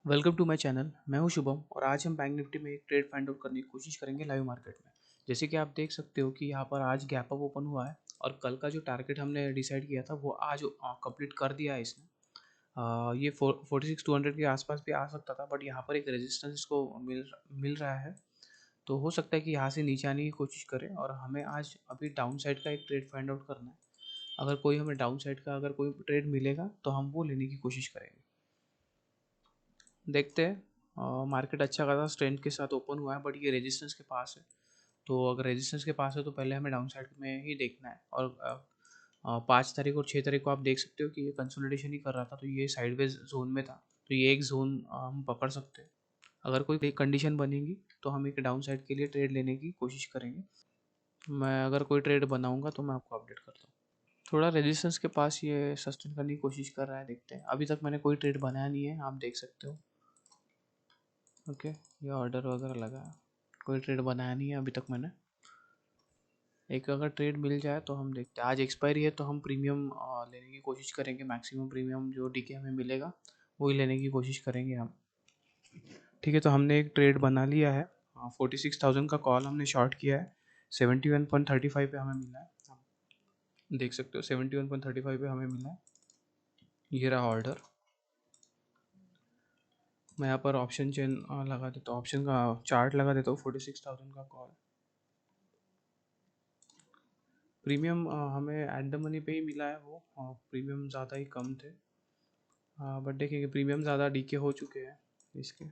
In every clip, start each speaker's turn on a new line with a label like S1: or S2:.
S1: Welcome to my channel. मैं हूं शुभम और आज हम बैंक निफ्टी में एक ट्रेड फाइंड आउट करने की कोशिश करेंगे लाइव मार्केट में। जैसे कि आप देख सकते हो कि यहाँ पर आज गैप अप ओपन हुआ है और कल का जो टारगेट हमने डिसाइड किया था वो आज कंप्लीट कर दिया है इसने। ये 46,200 के आसपास भी आ सकता था, बट यहाँ पर एक रेजिस्टेंस इसको मिल रहा है। तो हो सकता है कि यहाँ से नीचे आने की कोशिश करें और हमें आज अभी डाउन साइड का एक ट्रेड फाइंड आउट करना है। अगर कोई हमें डाउन साइड का अगर कोई ट्रेड मिलेगा तो हम वो लेने की कोशिश करेंगे। देखते हैं। मार्केट अच्छा खासा स्ट्रेंथ के साथ ओपन हुआ है, बट ये रेजिस्टेंस के पास है। तो अगर रेजिस्टेंस के पास है तो पहले हमें डाउन साइड में ही देखना है। और 5 तारीख और 6 तारीख को आप देख सकते हो कि ये कंसोलिडेशन ही कर रहा था, तो ये साइडवेज जोन में था। तो ये एक जोन हम पकड़ सकते हैं। अगर कोई कंडीशन बनेगी तो हम एक डाउन साइड के लिए ट्रेड लेने की कोशिश करेंगे। मैं अगर कोई ट्रेड बनाऊंगा तो मैं आपको अपडेट करता हूँ। थोड़ा रेजिस्टेंस के पास ये सस्टेन करने की कोशिश कर रहा है, देखते हैं। अभी तक मैंने कोई ट्रेड बनाया नहीं है, आप देख सकते हो। ओके, ये ऑर्डर वगैरह लगा है, कोई ट्रेड बनाया नहीं है अभी तक मैंने। एक अगर ट्रेड मिल जाए तो हम देखते हैं। आज एक्सपायरी है तो हम प्रीमियम लेने की कोशिश करेंगे। मैक्सिमम प्रीमियम जो डीके हमें मिलेगा वही लेने की कोशिश करेंगे हम। ठीक है, तो हमने एक ट्रेड बना लिया है। 46,000 का कॉल हमने शॉर्ट किया है। 71.35 पे हमें मिला है, आप देख सकते हो। 71.35 पे हमें मिला है। ये रहा ऑर्डर। मैं यहाँ पर ऑप्शन चेन लगा देता हूँ, ऑप्शन का चार्ट लगा देता हूँ। 46,000 का कॉल प्रीमियम हमें एट द मनी पे ही मिला है। वो प्रीमियम ज़्यादा ही कम थे। हाँ, बट देखेंगे, प्रीमियम ज़्यादा डीके हो चुके हैं इसके।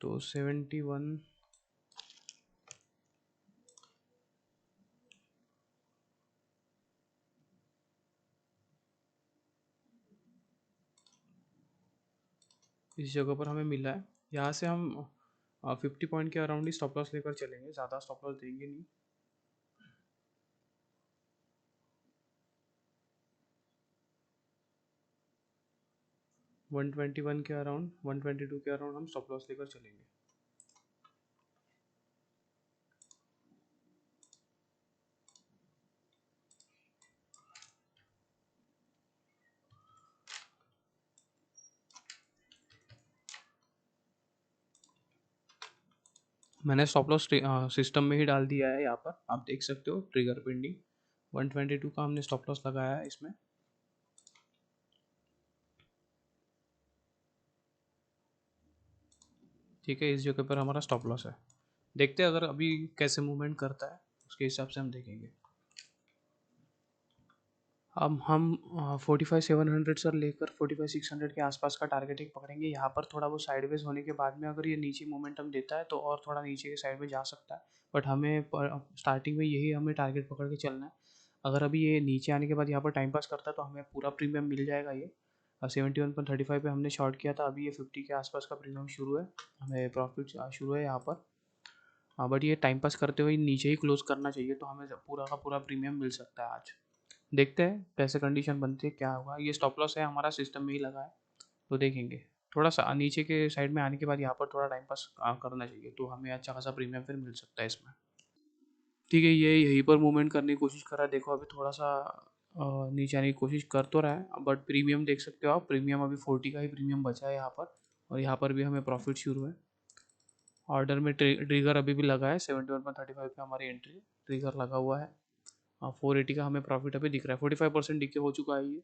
S1: तो 71 इस जगह पर हमें मिला है। यहाँ से हम 50 पॉइंट के अराउंड ही स्टॉप लॉस लेकर चलेंगे, ज़्यादा स्टॉप लॉस देंगे नहीं। वन ट्वेंटी वन के अराउंड, 122 के अराउंड हम स्टॉप लॉस लेकर चलेंगे। मैंने स्टॉप लॉस सिस्टम में ही डाल दिया है। यहाँ पर आप देख सकते हो ट्रिगर पेंडिंग 122 का हमने स्टॉप लॉस लगाया है इसमें। ठीक है, इस जगह पर हमारा स्टॉप लॉस है। देखते हैं अगर अभी कैसे मूवमेंट करता है, उसके हिसाब से हम देखेंगे। अब हम 45,700 सर लेकर 45,600 के आसपास का टारगेट एक पकड़ेंगे। यहाँ पर थोड़ा वो साइडवेज होने के बाद में अगर ये नीचे मोमेंटम देता है तो और थोड़ा नीचे के साइड में जा सकता है। बट हमें स्टार्टिंग में यही हमें टारगेट पकड़ के चलना है। अगर अभी ये नीचे आने के बाद यहाँ पर टाइम पास करता है तो हमें पूरा प्रीमियम मिल जाएगा। ये 71.35 पे हमने शॉर्ट किया था, अभी ये 50 के आसपास का प्रीमियम शुरू है, हमें प्रॉफिट शुरू है यहाँ पर। हाँ, बट ये टाइम पास करते हुए नीचे ही क्लोज करना चाहिए, तो हमें पूरा का पूरा प्रीमियम मिल सकता है आज। देखते हैं कैसे कंडीशन बनती है, क्या होगा। ये स्टॉप लॉस है हमारा, सिस्टम में ही लगा है, तो देखेंगे। थोड़ा सा नीचे के साइड में आने के बाद यहाँ पर थोड़ा टाइम पास करना चाहिए, तो हमें अच्छा खासा प्रीमियम फिर मिल सकता है इसमें। ठीक है, ये यहीं पर मूवमेंट करने की कोशिश कर रहा है। देखो अभी थोड़ा सा नीचे आने की कोशिश कर तो रहा है, बट प्रीमियम देख सकते हो आप। प्रीमियम अभी 40 का ही प्रीमियम बचा है यहाँ पर, और यहाँ पर भी हमें प्रॉफिट शुरू है। ऑर्डर में ट्रिगर अभी भी लगा है। 71.35 पे हमारी एंट्री ट्रिगर लगा हुआ है। 480 का हमें प्रॉफिट अभी दिख रहा है। 45% डीके हो चुका है ये।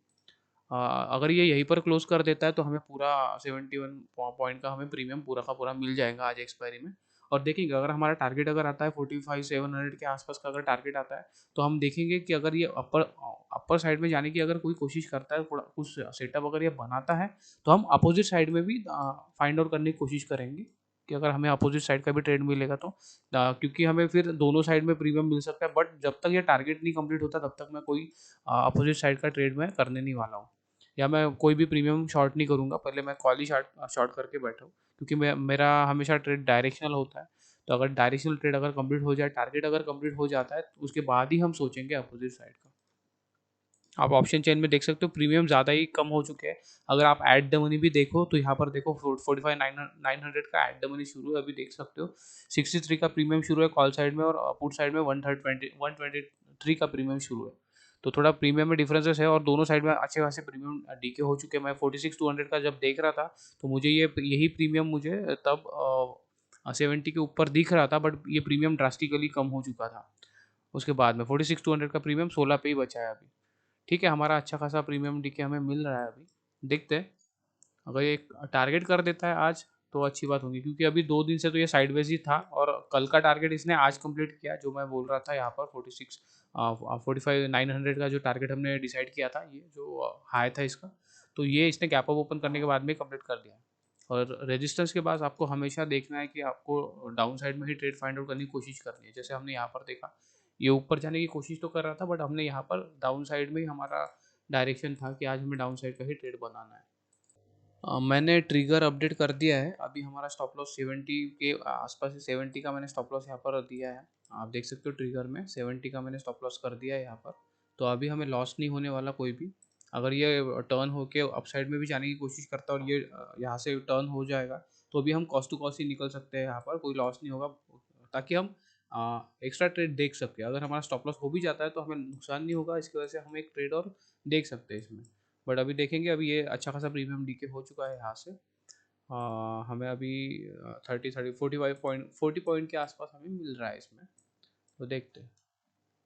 S1: अगर ये यहीं पर क्लोज कर देता है तो हमें पूरा 71 पॉइंट का हमें प्रीमियम पूरा का पूरा मिल जाएगा आज एक्सपायरी में। और देखेंगे अगर हमारा टारगेट अगर आता है 45,700 के आसपास का अगर टारगेट आता है, तो हम देखेंगे कि अगर ये अपर अपर साइड में जाने की अगर कोई कोशिश करता है, थोड़ा कुछ सेटअप अगर ये बनाता है, तो हम अपोजिट साइड में भी फाइंड आउट करने की कोशिश करेंगे कि अगर हमें अपोजिट साइड का भी ट्रेड मिलेगा तो। क्योंकि हमें फिर दोनों साइड में प्रीमियम मिल सकता है, बट जब तक ये टारगेट नहीं कंप्लीट होता तब तक मैं कोई अपोजिट साइड का ट्रेड मैं करने नहीं वाला हूँ, या मैं कोई भी प्रीमियम शॉर्ट नहीं करूँगा। पहले मैं कॉल ही शॉर्ट शॉर्ट करके बैठा हूँ, क्योंकि मेरा हमेशा ट्रेड डायरेक्शनल होता है। तो अगर डायरेक्शनल ट्रेड अगर कंप्लीट हो जाए, टारगेट अगर कंप्लीट हो जाता है, तो उसके बाद ही हम सोचेंगे अपोजिट साइड का। आप ऑप्शन चेन में देख सकते हो प्रीमियम ज़्यादा ही कम हो चुके हैं। अगर आप एट द मनी भी देखो तो यहाँ पर देखो 45,900 का एट द मनी शुरू है, अभी देख सकते हो। 63 का प्रीमियम शुरू है कॉल साइड में, और पुट साइड में 123 का प्रीमियम शुरू है। तो थोड़ा प्रीमियम में डिफरेंसेस है और दोनों साइड में अच्छे खासे प्रीमियम डीके हो चुके हैं। मैं 46,200 का जब देख रहा था तो मुझे ये यही प्रीमियम मुझे तब 70 के ऊपर दिख रहा था, बट ये प्रीमियम ड्रास्टिकली कम हो चुका था। उसके बाद में 46,200 का प्रीमियम 16 पे ही बचा है अभी। ठीक है, हमारा अच्छा खासा प्रीमियम डीके हमें मिल रहा है अभी। देखते हैं, अगर ये टारगेट कर देता है आज तो अच्छी बात होगी, क्योंकि अभी 2 दिन से तो ये साइडवेज ही था और कल का टारगेट इसने आज कंप्लीट किया, जो मैं बोल रहा था यहाँ पर 45,900 का जो टारगेट हमने डिसाइड किया था, ये जो हाई था इसका, तो ये इसने गैप अप ओपन करने के बाद में कंप्लीट कर दिया। और रेजिस्टेंस के बाद आपको हमेशा देखना है कि आपको डाउन साइड में ही ट्रेड फाइंड आउट करने की कोशिश करनी है। जैसे हमने यहाँ पर देखा, ये ऊपर जाने की कोशिश तो कर रहा था, बट हमने यहाँ पर डाउन साइड में ही हमारा डायरेक्शन था कि आज हमें डाउन साइड का ही ट्रेड बनाना है। मैंने ट्रिगर अपडेट कर दिया है। अभी हमारा स्टॉप लॉस 70 के आसपास है। 70 का मैंने स्टॉप लॉस यहाँ पर दिया है। आप देख सकते हो ट्रिगर में 70 का मैंने स्टॉप लॉस कर दिया है यहाँ पर। तो अभी हमें लॉस नहीं होने वाला कोई भी। अगर ये टर्न होके अपसाइड में भी जाने की कोशिश करता है और ये यहाँ से टर्न हो जाएगा तो अभी हम कॉस्ट टू कॉस्ट ही निकल सकते हैं, यहाँ पर कोई लॉस नहीं होगा, ताकि हम एक्स्ट्रा ट्रेड देख सके। अगर हमारा स्टॉप लॉस हो भी जाता है तो हमें नुकसान नहीं होगा, इसकी वजह से हम एक ट्रेड और देख सकते हैं इसमें। बट अभी देखेंगे, अभी ये अच्छा खासा प्रीमियम डीके हो चुका है यहाँ से। हमें अभी 40 पॉइंट के आसपास हमें मिल रहा है इसमें। तो देखते हैं,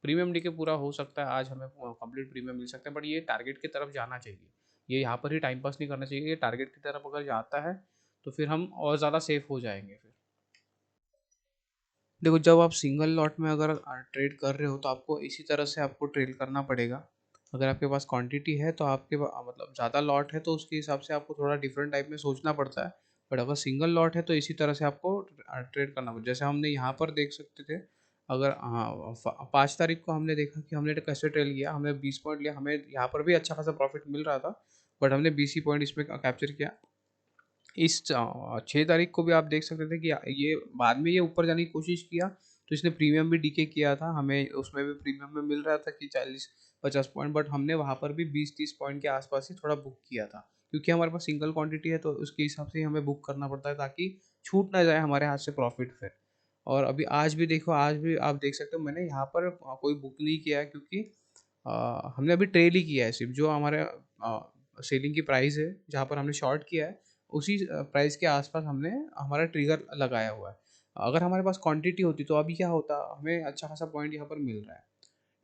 S1: प्रीमियम डीके पूरा हो सकता है आज, हमें कंप्लीट प्रीमियम मिल सकता है, बट ये टारगेट की तरफ जाना चाहिए। ये यहाँ पर ही टाइम पास नहीं करना चाहिए, ये टारगेट की तरफ अगर जाता है तो फिर हम और ज़्यादा सेफ हो जाएंगे फिर। देखो, जब आप सिंगल लॉट में अगर ट्रेड कर रहे हो तो आपको इसी तरह से आपको ट्रेड करना पड़ेगा। अगर आपके पास क्वांटिटी है तो मतलब ज़्यादा लॉट है तो उसके हिसाब से आपको थोड़ा डिफरेंट टाइप में सोचना पड़ता है। बट अगर सिंगल लॉट है तो इसी तरह से आपको ट्रेड करना पड़ता है। जैसे हमने यहाँ पर देख सकते थे, अगर हाँ 5 तारीख को हमने देखा कि हमने कैसे ट्रेड किया, हमने 20 पॉइंट लिया, हमें यहाँ पर भी अच्छा खासा प्रॉफिट मिल रहा था, बट हमने 20 ही पॉइंट इसमें कैप्चर किया। इस 6 तारीख को भी आप देख सकते थे कि ये बाद में ये ऊपर जाने की कोशिश किया, तो इसने प्रीमियम भी डीके किया था, हमें उसमें भी प्रीमियम में मिल रहा था कि 40-50 पॉइंट, बट हमने वहाँ पर भी 20-30 पॉइंट के आसपास ही थोड़ा बुक किया था, क्योंकि हमारे पास सिंगल क्वांटिटी है तो उसके हिसाब से ही हमें बुक करना पड़ता है, ताकि छूट ना जाए हमारे हाथ से प्रॉफिट फिर। और अभी आज भी देखो, आज भी आप देख सकते हो मैंने यहाँ पर कोई बुक नहीं किया है, क्योंकि हमने अभी ट्रेल ही किया है सिर्फ। जो हमारे सेलिंग की प्राइस है जहाँ पर हमने शॉर्ट किया है, उसी प्राइस के आसपास हमने हमारा ट्रिगर लगाया हुआ है। अगर हमारे पास क्वांटिटी होती तो अभी क्या होता, हमें अच्छा खासा पॉइंट यहाँ पर मिल रहा है।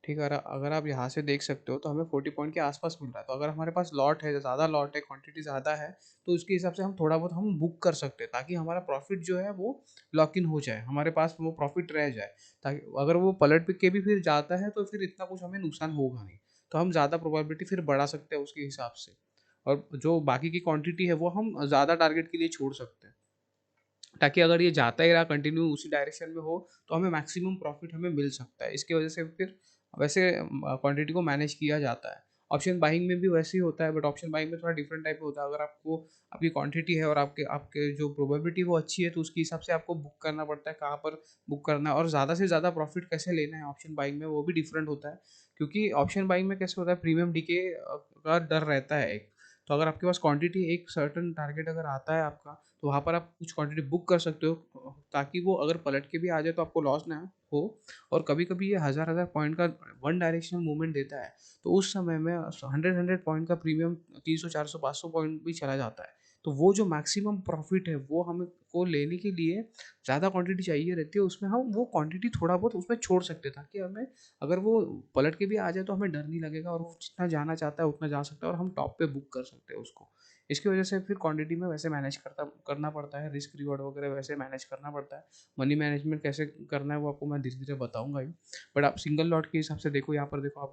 S1: ठीक है, अगर आप यहाँ से देख सकते हो तो हमें 40 पॉइंट के आसपास मिल रहा है। तो अगर हमारे पास लॉट है, ज़्यादा लॉट है, क्वांटिटी ज़्यादा है, तो उसके हिसाब से हम थोड़ा बहुत हम बुक कर सकते हैं, ताकि हमारा प्रॉफिट जो है वो लॉक इन हो जाए, हमारे पास वो प्रॉफिट रह जाए। ताकि अगर वो पलट के भी फिर जाता है तो फिर इतना कुछ हमें नुकसान होगा नहीं, तो हम ज़्यादा प्रोबेबिलिटी फिर बढ़ा सकते हैं उसके हिसाब से। और जो बाकी की क्वांटिटी है वो हम ज़्यादा टारगेट के लिए छोड़ सकते हैं, ताकि अगर ये जाता ही रहा कंटिन्यू उसी डायरेक्शन में हो तो हमें मैक्सिमम प्रॉफिट हमें मिल सकता है। इसकी वजह से फिर वैसे क्वांटिटी को मैनेज किया जाता है। ऑप्शन बाइंग में भी वैसे ही होता है, बट ऑप्शन बाइंग में थोड़ा डिफरेंट टाइप में होता है। अगर आपको आपकी क्वांटिटी है और आपके आपके जो प्रोबेबिलिटी वो अच्छी है, तो उसके हिसाब से आपको बुक करना पड़ता है, कहाँ पर बुक करना है और ज़्यादा से ज़्यादा प्रॉफिट कैसे लेना है ऑप्शन बाइंग में, वो भी डिफरेंट होता है। क्योंकि ऑप्शन बाइंग में कैसे होता है, प्रीमियम डीके का डर रहता है एक। तो अगर आपके पास क्वांटिटी एक सर्टन टारगेट अगर आता है आपका, तो वहाँ पर आप कुछ क्वांटिटी बुक कर सकते हो, ताकि वो अगर पलट के भी आ जाए तो आपको लॉस ना हो। और कभी कभी ये हज़ार हज़ार पॉइंट का वन डायरेक्शनल मूवमेंट देता है, तो उस समय में 100 पॉइंट का प्रीमियम 300 400 500 पॉइंट भी चला जाता है। तो वो जो मैक्सिमम प्रॉफिट है वो हमें को लेने के लिए ज़्यादा क्वांटिटी चाहिए रहती है, उसमें हम वो क्वांटिटी थोड़ा बहुत उसमें छोड़ सकते हैं, ताकि हमें अगर वो पलट के भी आ जाए तो हमें डर नहीं लगेगा, और वो जितना जाना चाहता है उतना जा सकता है और हम टॉप पे बुक कर सकते हैं उसको। इसकी वजह से फिर क्वांटिटी में वैसे मैनेज करना पड़ता है, रिस्क रिवॉर्ड वगैरह वैसे मैनेज करना पड़ता है। मनी मैनेजमेंट कैसे करना है वो आपको मैं धीरे धीरे बताऊंगा ही। बट आप सिंगल लॉट के हिसाब से देखो, यहाँ पर देखो आप,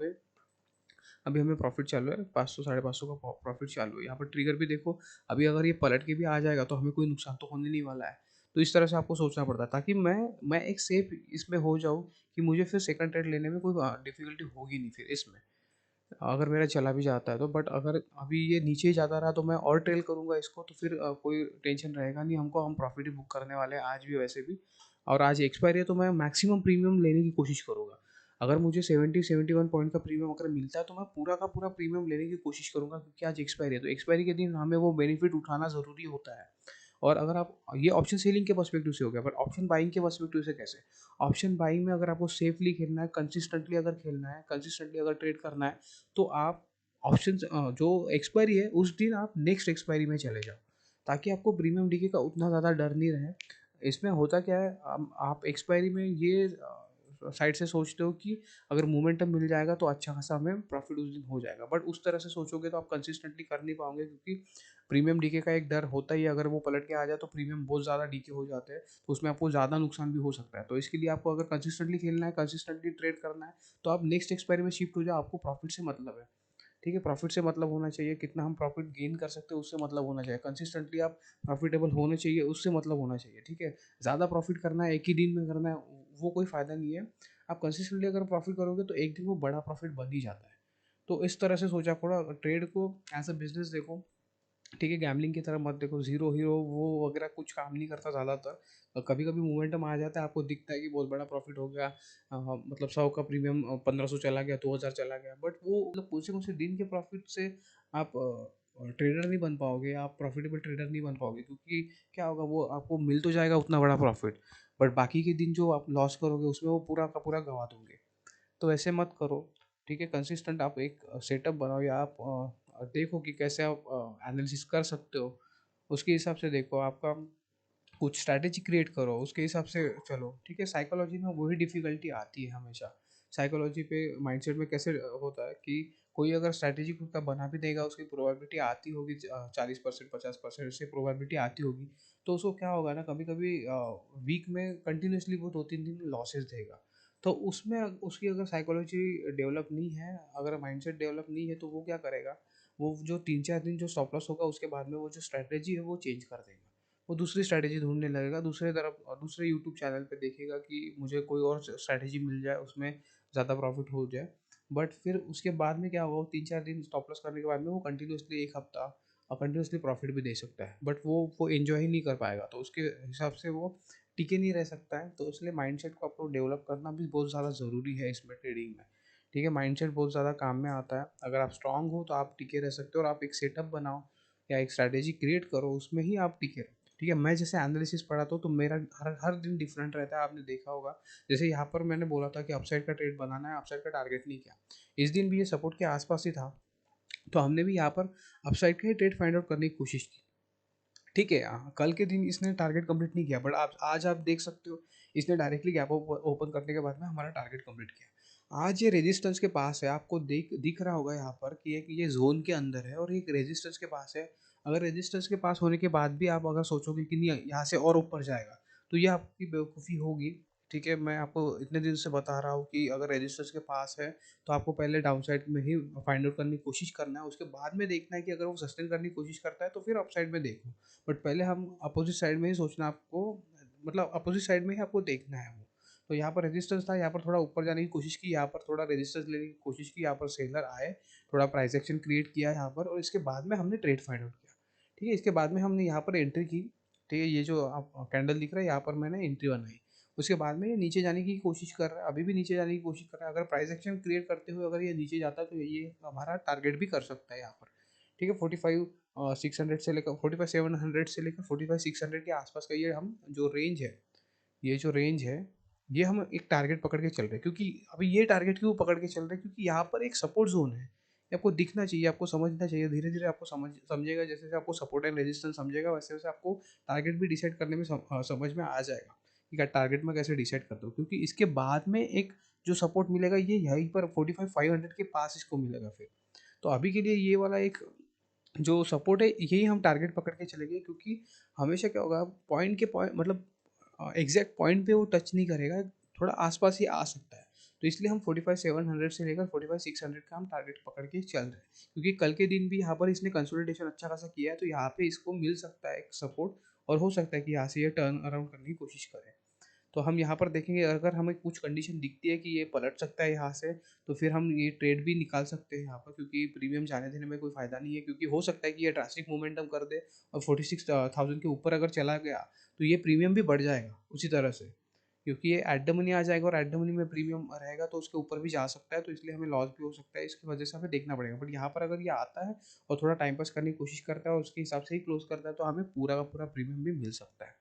S1: अभी हमें प्रॉफिट चालू है 500 550 का प्रॉफिट चालू है। यहाँ पर ट्रिगर भी देखो, अभी अगर ये पलट के भी आ जाएगा तो हमें कोई नुकसान तो होने नहीं वाला है। तो इस तरह से आपको सोचना पड़ता है, ताकि मैं एक सेफ इसमें हो जाऊँ, कि मुझे फिर सेकंड ट्रेड लेने में कोई डिफिकल्टी होगी नहीं फिर इसमें, अगर मेरा चला भी जाता है तो। बट अगर अभी ये नीचे ही जाता रहा तो मैं और ट्रेल करूँगा इसको, तो फिर कोई टेंशन रहेगा नहीं हमको, हम प्रॉफिट ही बुक करने वाले हैं आज भी वैसे भी। और आज एक्सपायरी है तो मैं मैक्सिमम प्रीमियम लेने की कोशिश करूँगा। अगर मुझे 70-71 पॉइंट का प्रीमियम अगर मिलता है तो मैं पूरा का पूरा प्रीमियम लेने की कोशिश करूँगा, क्योंकि आज एक्सपायरी है, तो एक्सपायरी के दिन हमें वो बेनिफिट उठाना ज़रूरी होता है। और अगर आप ये ऑप्शन सेलिंग के पर्सपेक्टिव से हो गया, पर ऑप्शन बाइंग के पर्सपेक्टिव से कैसे? ऑप्शन बाइंग में अगर आपको सेफली खेलना है, कंसिस्टेंटली अगर खेलना है, कंसिस्टेंटली अगर ट्रेड करना है, तो आप ऑप्शंस जो एक्सपायरी है उस दिन आप नेक्स्ट एक्सपायरी में चले जाओ, ताकि आपको प्रीमियम डीके का उतना ज़्यादा डर नहीं रहे। इसमें होता क्या है, आप एक्सपायरी में ये साइड से सोचते हो कि अगर मोमेंटम मिल जाएगा तो अच्छा खासा हमें प्रॉफिट उस दिन हो जाएगा, बट उस तरह से सोचोगे तो आप कंसिस्टेंटली कर नहीं पाओगे, क्योंकि प्रीमियम डीके का एक डर होता ही है, अगर वो पलट के आ जाए तो प्रीमियम बहुत ज़्यादा डीके हो जाते हैं, तो उसमें आपको ज़्यादा नुकसान भी हो सकता है। तो इसके लिए आपको अगर कंसिस्टेंटली खेलना है, कंसिस्टेंटली ट्रेड करना है, तो आप नेक्स्ट एक्सपायरी में शिफ्ट हो जाओ, आपको प्रॉफिट से मतलब है। ठीक है, प्रॉफिट से मतलब होना चाहिए, कितना हम प्रॉफिट गेन कर सकते हैं उससे मतलब होना चाहिए, कंसिस्टेंटली आप प्रॉफिटेबल होने चाहिए उससे मतलब होना चाहिए। ठीक है, ज़्यादा प्रॉफिट करना है, एक ही दिन में करना है, वो कोई फ़ायदा नहीं है। आप कंसिस्टेंटली अगर प्रॉफिट करोगे तो एक दिन वो बड़ा प्रॉफिट बन ही जाता है। तो इस तरह से सोचा करो, ट्रेड को एज अ बिजनेस देखो। ठीक है, गैम्बलिंग की तरह मत देखो, ज़ीरो हीरो वो वगैरह कुछ काम नहीं करता ज़्यादातर। कभी कभी मोमेंटम आ जाता है, आपको दिखता है कि बहुत बड़ा प्रॉफिट हो गया, मतलब 100 का प्रीमियम 1500 चला गया, 2000 चला गया, बट वो मतलब कुछ से दिन के प्रॉफिट से आप ट्रेडर नहीं बन पाओगे, आप प्रॉफिटेबल ट्रेडर नहीं बन पाओगे, क्योंकि क्या होगा, वो आपको मिल तो जाएगा उतना बड़ा प्रॉफिट, बट बाकी के दिन जो आप लॉस करोगे उसमें वो पूरा का पूरा गंवा दोगे। तो ऐसे मत करो। ठीक है, कंसिस्टेंट आप एक सेटअप बनाओ, या आप देखो कि कैसे आप एनालिसिस कर सकते हो, उसके हिसाब से देखो, आपका कुछ स्ट्रैटेजी क्रिएट करो, उसके हिसाब से चलो। ठीक है, साइकोलॉजी में वही डिफ़िकल्टी आती है हमेशा। साइकोलॉजी पे माइंडसेट में कैसे होता है कि कोई अगर स्ट्रैटेजी खुद का बना भी देगा, उसकी प्रोबेबिलिटी आती होगी 40% 50% से प्रोबेबिलिटी आती होगी, तो उसको क्या होगा ना, कभी कभी वीक में कंटिन्यूसली वो 2-3 दिन लॉसेस देगा। तो उसमें उसकी अगर साइकोलॉजी डेवलप नहीं है, अगर माइंडसेट डेवलप नहीं है, तो वो क्या करेगा, वो जो 3-4 दिन जो स्टॉप लॉस होगा, उसके बाद में वो जो स्ट्रैटेजी है वो चेंज कर देगा, वो दूसरी स्ट्रैटेजी ढूंढने लगेगा, दूसरे तरफ दूसरे यूट्यूब चैनल पे देखेगा कि मुझे कोई और स्ट्रैटेजी मिल जाए, उसमें ज़्यादा प्रॉफिट हो जाए। बट फिर उसके बाद में क्या होगा, वो 3-4 दिन स्टॉप लॉस करने के बाद में वो कंटिन्यूसली एक हफ्ता और कंटिन्यूसली प्रॉफिट भी दे सकता है, बट वो एंजॉय ही नहीं कर पाएगा, तो उसके हिसाब से वो टिके नहीं रह सकता है। तो इसलिए माइंडसेट को आपको डेवलप करना भी बहुत ज़्यादा ज़रूरी है इसमें, ट्रेडिंग में। ठीक है, माइंडसेट बहुत ज़्यादा काम में आता है, अगर आप स्ट्रांग हो तो आप टिके रह सकते हो, और आप एक सेटअप बनाओ या एक स्ट्रैटेजी क्रिएट करो, उसमें ही आप टिके रहो। ठीक है, मैं जैसे एनालिसिस पढ़ाता हूँ तो मेरा हर हर दिन डिफरेंट रहता है, आपने देखा होगा। जैसे यहाँ पर मैंने बोला था कि अपसाइड का ट्रेड बनाना है, अपसाइड का टारगेट नहीं किया, इस दिन भी ये सपोर्ट के आसपास ही था, तो हमने भी यहाँ पर अपसाइड का ही ट्रेड फाइंड आउट करने की कोशिश की। ठीक है, कल के दिन इसने टारगेट कंप्लीट नहीं किया, बट आप आज आप देख सकते हो, इसने डायरेक्टली गैप ओपन करने के बाद में हमारा टारगेट कंप्लीट किया। आज ये रेजिस्टेंस के पास है, आपको दिख रहा होगा यहाँ पर कि ये जोन के अंदर है और एक रेजिस्टेंस के पास है। अगर रेजिस्टेंस के पास होने के बाद भी आप अगर सोचोगे कि नहीं यहाँ से और ऊपर जाएगा, तो ये आपकी बेवकूफ़ी होगी। ठीक है, मैं आपको इतने दिन से बता रहा हूँ कि अगर रेजिस्टेंस के पास है, तो आपको पहले डाउन साइड में ही फाइंड आउट करने की कोशिश करना है, उसके बाद में देखना है कि अगर वो सस्टेन करने की कोशिश करता है तो फिर अपसाइड में देखो। बट पहले हम अपोजिट साइड में ही सोचना आपको, मतलब अपोजिट साइड में ही आपको देखना है वो। तो यहाँ पर रेजिस्टेंस था, यहाँ पर थोड़ा ऊपर जाने की कोशिश की, यहाँ पर थोड़ा रेजिस्टेंस लेने की कोशिश की, यहाँ पर सेलर आए, थोड़ा प्राइस एक्शन क्रिएट किया यहाँ पर, और इसके बाद में हमने ट्रेड फाइंड आउट किया। ठीक है, इसके बाद में हमने यहाँ पर एंट्री की। ठीक है, ये जो आप कैंडल दिख रहा है, यहाँ पर मैंने एंट्री बनाई। उसके बाद में ये नीचे जाने की कोशिश कर रहा है, अभी भी नीचे जाने की कोशिश कर रहा है, अगर प्राइस एक्शन क्रिएट करते हुए अगर ये नीचे जाता है तो ये हमारा टारगेट भी कर सकता है यहाँ पर। ठीक है, 45,600 से लेकर 45,700 से लेकर 45,600 के आसपास का ये हम जो रेंज है, ये जो रेंज है, ये हम एक टारगेट पकड़ के चल रहे हैं। क्योंकि अभी ये टारगेट क्यों पकड़ के चल रहे हैं, क्योंकि यहाँ पर एक सपोर्ट जोन है, ये आपको दिखना चाहिए, आपको समझना चाहिए, धीरे धीरे आपको समझेगा, जैसे जैसे आपको सपोर्ट एंड रेजिस्टेंस समझेगा, वैसे वैसे आपको टारगेट भी डिसाइड करने में समझ में आ जाएगा कि क्या टारगेट में कैसे डिसाइड करते हो। क्योंकि इसके बाद में एक जो सपोर्ट मिलेगा, ये यहीं पर 45,500 के पास इसको मिलेगा फिर। तो अभी के लिए ये वाला एक जो सपोर्ट है, यही हम टारगेट पकड़ के चलेंगे, क्योंकि हमेशा क्या होगा, पॉइंट के पॉइंट मतलब एग्जैक्ट पॉइंट पे वो टच नहीं करेगा, थोड़ा आसपास ही आ सकता है। तो इसलिए हम 45,700 से लेकर 45,600 का हम टारगेट पकड़ के चल रहे हैं, क्योंकि कल के दिन भी यहाँ पर इसने कंसोलिडेशन अच्छा खासा किया है, तो यहाँ पे इसको मिल सकता है एक सपोर्ट, और हो सकता है कि यहाँ से ये टर्न अराउंड करने की कोशिश करें। तो हम यहाँ पर देखेंगे, अगर हमें कुछ कंडीशन दिखती है कि ये पलट सकता है यहाँ से, तो फिर हम ये ट्रेड भी निकाल सकते हैं यहाँ पर, क्योंकि प्रीमियम जाने देने में कोई फ़ायदा नहीं है, क्योंकि हो सकता है कि ये ड्रास्टिक मोमेंटम कर दे और 46,000 के ऊपर अगर चला गया, तो ये प्रीमियम भी बढ़ जाएगा उसी तरह से। क्योंकि ये एट द मनी आ जाएगा और एट द मनी में प्रीमियम रहेगा तो उसके ऊपर भी जा सकता है, तो इसलिए हमें लॉस भी हो सकता है, इसकी वजह से हमें देखना पड़ेगा। बट यहाँ पर अगर ये आता है और थोड़ा टाइम पास करने की कोशिश करता है और उसके हिसाब से ही क्लोज करता है तो हमें पूरा का पूरा प्रीमियम भी मिल सकता है।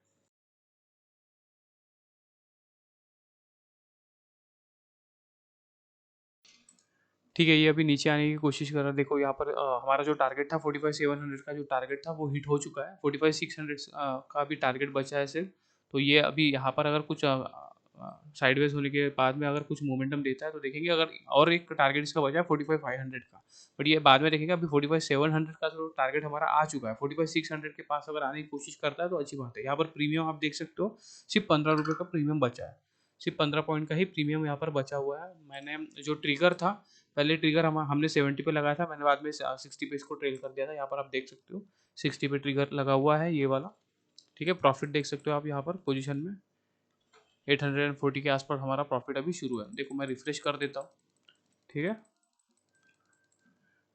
S1: ठीक है, ये अभी नीचे आने की कोशिश कर रहा है। देखो यहाँ पर हमारा जो टारगेट था 45,700 का, जो टारगेट था वो हिट हो चुका है। 45,600 का भी टारगेट बचा है सिर्फ। तो ये अभी यहाँ पर अगर कुछ साइडवेज होने के बाद में अगर कुछ मोमेंटम देता है तो देखेंगे। अगर और एक टारगेट इसका बचा है 45,500 का, बट ये बाद में देखेंगे। अभी 45,700 का जो टारगेट हमारा आ चुका है, 45,600 के पास अगर आने की कोशिश करता है तो अच्छी बात है। यहाँ पर प्रीमियम आप देख सकते हो, सिर्फ 15 रुपये का प्रीमियम बचा है। सिर्फ 15 पॉइंट का ही प्रीमियम यहाँ पर बचा हुआ है। मैंने जो ट्रिगर था, पहले ट्रिगर हमने 70 पे लगाया था, मैंने बाद में 60 पे इसको ट्रेल कर दिया था। यहाँ पर आप देख सकते हो 60 पे ट्रिगर लगा हुआ है ये वाला। ठीक है, प्रॉफिट देख सकते हो आप यहाँ पर पोजीशन में 840 के आसपास हमारा प्रॉफिट अभी शुरू है। देखो मैं रिफ्रेश कर देता हूँ। ठीक है,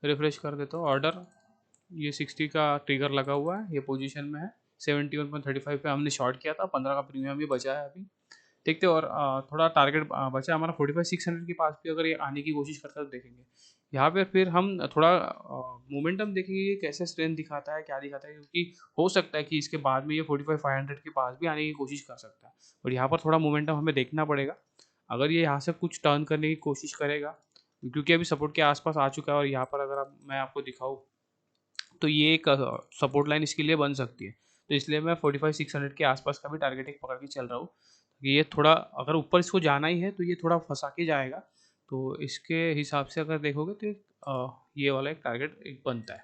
S1: रिफ्रेश कर देता हूँ। ऑर्डर ये 60 का ट्रिगर लगा हुआ है, ये पोजीशन में है। 71.35 पे हमने शॉर्ट किया था, 15 का प्रीमियम भी बचा है अभी। देखते हैं। और थोड़ा टारगेट बचा हमारा 45,600 के पास भी अगर ये आने की कोशिश करता है तो देखेंगे। यहाँ पे फिर हम थोड़ा मोमेंटम देखेंगे ये कैसे स्ट्रेंथ दिखाता है, क्या दिखाता है, क्योंकि हो सकता है कि इसके बाद में ये 45,500 के पास भी आने की कोशिश कर सकता है। और यहाँ पर थोड़ा मोमेंटम हमें देखना पड़ेगा। अगर ये यहाँ से कुछ टर्न करने की कोशिश करेगा, क्योंकि अभी सपोर्ट के आसपास आ चुका है। और यहाँ पर अगर मैं आपको दिखाऊँ तो ये एक सपोर्ट लाइन इसके लिए बन सकती है। तो इसलिए मैं 45,600 के आसपास का भी टारगेटिंग पकड़ के चल रहा हूँ। ये थोड़ा अगर ऊपर इसको जाना ही है तो ये थोड़ा फंसा के जाएगा। तो इसके हिसाब से अगर देखोगे तो ये वाला एक टारगेट एक बनता है।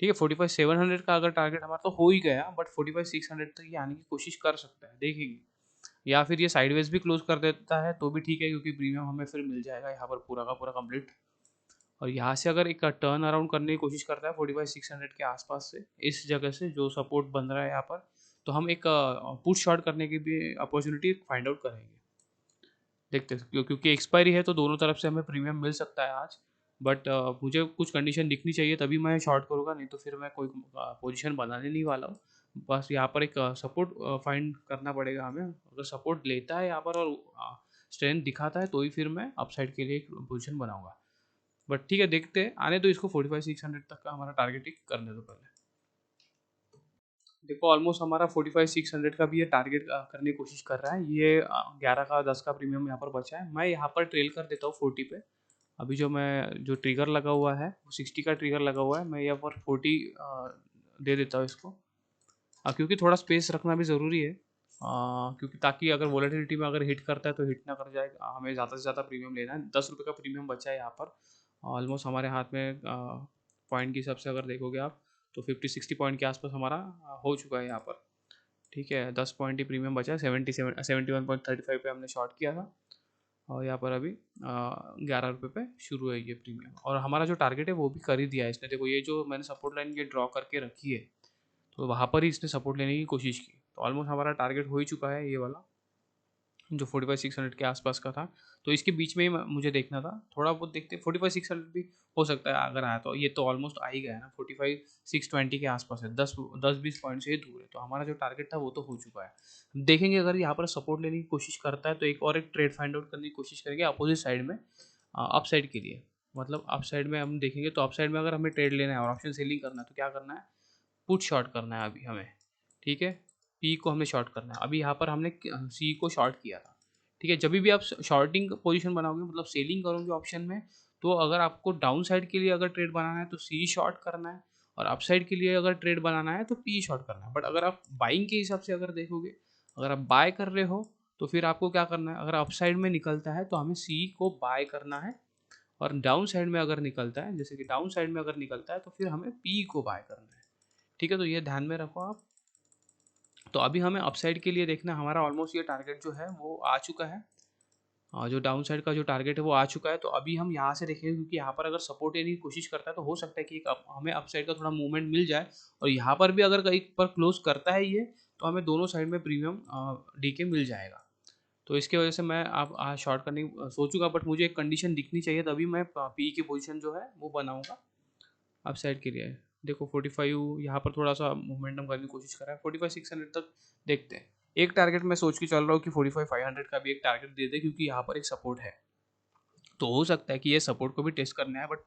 S1: ठीक है, 45,700 का अगर टारगेट हमारा तो हो ही गया, बट 45,600 तक ये आने की कोशिश कर सकता है, देखेंगे। या फिर ये साइडवेज भी क्लोज कर देता है तो भी ठीक है, क्योंकि प्रीमियम हमें फिर मिल जाएगा यहाँ पर पूरा का पूरा कंप्लीट। और यहाँ से अगर एक टर्न अराउंड करने की कोशिश करता है 45,600 के आसपास से, इस जगह से जो सपोर्ट बन रहा है यहाँ पर, तो हम एक पुश शॉट करने की भी अपॉर्चुनिटी फाइंड आउट करेंगे। देखते हैं, क्योंकि एक्सपायरी है तो दोनों तरफ से हमें प्रीमियम मिल सकता है आज। बट मुझे कुछ कंडीशन दिखनी चाहिए तभी मैं शॉर्ट करूँगा, नहीं तो फिर मैं कोई पोजीशन बनाने नहीं वाला हूँ। बस यहाँ पर एक सपोर्ट फाइंड करना पड़ेगा हमें। अगर सपोर्ट लेता है यहाँ पर और स्ट्रेंथ दिखाता है तो ही फिर मैं अपसाइड के लिए एक पोजीशन बनाऊंगा। बट ठीक है, देखते हैं। आने तो इसको 45,600 तक का हमारा टारगेटिंग करने दो पहले। देखो ऑलमोस्ट हमारा 45,600 का भी ये टारगेट करने की कोशिश कर रहा है। ये 11 का 10 का प्रीमियम यहाँ पर बचा है। मैं यहाँ पर ट्रेल कर देता हूँ 40 पे। अभी जो ट्रिगर लगा हुआ है वो 60 का ट्रिगर लगा हुआ है, मैं यहाँ पर 40 दे देता हूँ इसको। क्योंकि थोड़ा स्पेस रखना भी ज़रूरी है। क्योंकि ताकि अगर वॉलेटिलिटी में अगर हिट करता है तो हिट ना कर जाए। हमें ज़्यादा से ज़्यादा प्रीमियम लेना है। 10 रुपये का प्रीमियम बचा है यहाँ पर। ऑलमोस्ट हमारे हाथ में पॉइंट के हिसाब से अगर देखोगे आप तो 50-60 पॉइंट के आसपास हमारा हो चुका है यहाँ पर। ठीक है, 10 पॉइंट ही प्रीमियम बचा है। 71.35 पे हमने शॉर्ट किया था। और यहाँ पर अभी 11 रुपये पे शुरू है ये प्रीमियम। और हमारा जो टारगेट है वो भी कर ही दिया है इसने। देखो ये जो मैंने सपोर्ट लाइन ये ड्रॉ करके रखी है, तो वहाँ पर ही इसने सपोर्ट लेने की कोशिश की। तो ऑलमोस्ट हमारा टारगेट हो ही चुका है ये वाला, जो 45,600 के आसपास का था। तो इसके बीच में ही मुझे देखना था। थोड़ा बहुत देखते, 45,600 भी हो सकता है अगर आया तो। ये तो ऑलमोस्ट आ ही गया है ना, 45,620 के आसपास है। 10-20 पॉइंट से ही दूर है। तो हमारा जो टारगेट था वो तो हो चुका है। देखेंगे अगर यहाँ पर सपोर्ट लेने की कोशिश करता है तो एक और एक ट्रेड फाइंड आउट करने की कोशिश करेंगे अपोजिट साइड में, अप साइड के लिए। मतलब अप साइड में हम देखेंगे, तो अप साइड में अगर हमें ट्रेड लेना है और ऑप्शन सेलिंग करना है तो क्या करना है, पुट शॉर्ट करना है अभी हमें। ठीक है, पी को हमें शॉर्ट करना है। अभी यहाँ पर हमने सी को शॉर्ट किया था। ठीक है, जब भी आप शॉर्टिंग पोजीशन बनाओगे, मतलब सेलिंग करोगे ऑप्शन में, तो अगर आपको डाउन साइड के लिए अगर ट्रेड बनाना है तो सी शॉर्ट करना है, और अप साइड के लिए अगर ट्रेड बनाना है तो पी शॉर्ट करना है। बट अगर आप बाइंग के हिसाब से अगर देखोगे, अगर आप बाय कर रहे हो तो फिर आपको क्या करना है, अगर अप साइड में निकलता है तो हमें सी को बाय करना है। और डाउन साइड में अगर निकलता है, जैसे कि डाउन साइड में अगर निकलता है तो फिर हमें पी को बाय करना है। ठीक है, तो ये ध्यान में रखो आप। तो अभी हमें अपसाइड के लिए देखना, हमारा ऑलमोस्ट ये टारगेट जो है वो आ चुका है। जो डाउन साइड का जो टारगेट है वो आ चुका है। तो अभी हम यहाँ से देखेंगे, क्योंकि यहाँ पर अगर सपोर्ट लेने की कोशिश करता है तो हो सकता है कि हमें अपसाइड का थोड़ा मूवमेंट मिल जाए। और यहाँ पर भी अगर कहीं पर क्लोज करता है ये, तो हमें दोनों साइड में प्रीमियम डी के मिल जाएगा। तो इसकी वजह से मैं आप शॉर्ट करने की सोचूंगा, बट मुझे एक कंडीशन दिखनी चाहिए तभी मैं पी की पोजीशन जो है वो बनाऊंगा अप साइड के लिए। देखो 45 यहाँ पर थोड़ा सा मोमेंटम करने की कोशिश कर रहा है, 45,600 तक देखते हैं। एक टारगेट मैं सोच के चल रहा हूँ कि 45,500 का भी एक टारगेट दे दे, क्योंकि यहाँ पर एक सपोर्ट है। तो हो सकता है कि ये सपोर्ट को भी टेस्ट करना है, बट